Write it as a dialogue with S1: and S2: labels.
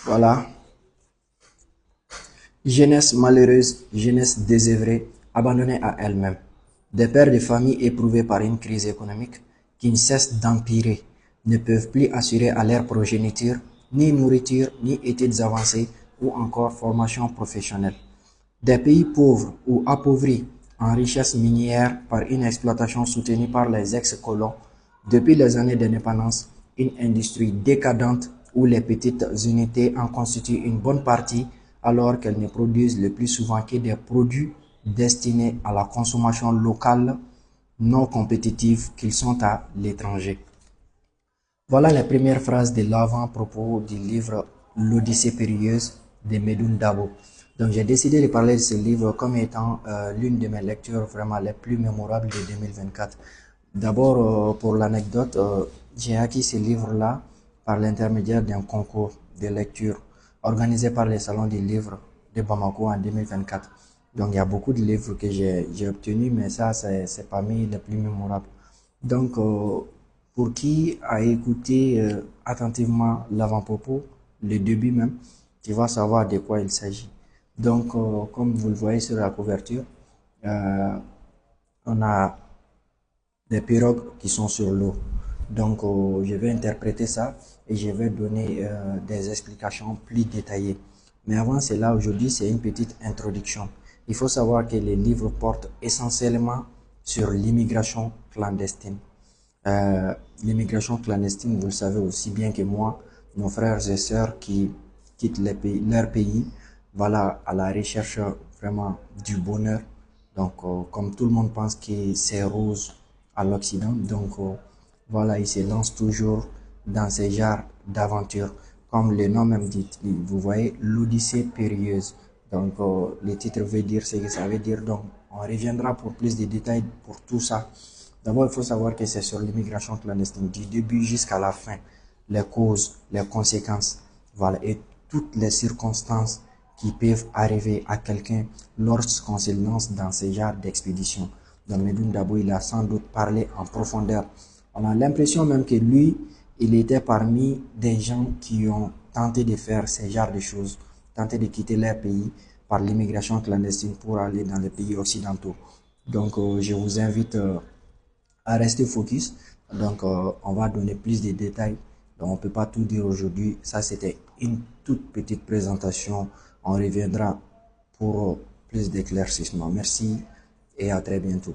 S1: Voilà. Jeunesse malheureuse, jeunesse désœuvrée, abandonnée à elle-même. Des pères de famille éprouvés par une crise économique qui ne cesse d'empirer, ne peuvent plus assurer à leur progéniture ni nourriture, ni études avancées ou encore formation professionnelle. Des pays pauvres ou appauvris en richesse minière par une exploitation soutenue par les ex-colons depuis les années d'indépendance, une industrie décadente où les petites unités en constituent une bonne partie alors qu'elles ne produisent le plus souvent que des produits destinés à la consommation locale non compétitive qu'ils sont à l'étranger. Voilà les premières phrases de l'avant-propos du livre L'Odyssée périlleuse de Medoune Dabo. Donc j'ai décidé de parler de ce livre comme étant l'une de mes lectures vraiment les plus mémorables de 2024. D'abord, pour l'anecdote, j'ai acquis ce livre-là par l'intermédiaire d'un concours de lecture organisé par les salons du livre de Bamako en 2024. Donc il y a beaucoup de livres que j'ai obtenus, mais ça c'est parmi les plus mémorables. Donc, pour qui a écouté attentivement l'avant-propos, le début même, tu vas savoir de quoi il s'agit. Donc, comme vous le voyez sur la couverture, euh, on a des pirogues qui sont sur l'eau. Donc, je vais interpréter ça et je vais donner des explications plus détaillées. Mais avant cela, aujourd'hui, c'est une petite introduction. Il faut savoir que les livres portent essentiellement sur l'immigration clandestine. Euh, L'immigration clandestine, vous le savez aussi bien que moi, nos frères et sœurs qui quittent leur pays, voilà, à la recherche vraiment du bonheur. Donc, comme tout le monde pense que c'est rose à l'Occident, donc voilà, ils se lancent toujours dans ces genres d'aventures. Comme le nom même dit, vous voyez, l'Odyssée périlleuse. Donc, le titre veut dire ce que ça veut dire. Donc, on reviendra pour plus de détails pour tout ça. D'abord, il faut savoir que c'est sur l'immigration clandestine, du début jusqu'à la fin, les causes, les conséquences, voilà, et toutes les circonstances qui peuvent arriver à quelqu'un lorsqu'on se lance dans ce genre d'expédition. Donc, Medoune Dabo, il a sans doute parlé en profondeur. On a l'impression même que lui, il était parmi des gens qui ont tenté de faire ce genre de choses, tenté de quitter leur pays par l'immigration clandestine pour aller dans les pays occidentaux. Donc, je vous invite à rester focus. Donc, on va donner plus de détails. Donc, on peut pas tout dire aujourd'hui. Ça, c'était une toute petite présentation. On reviendra pour plus d'éclaircissements. Merci et à très bientôt.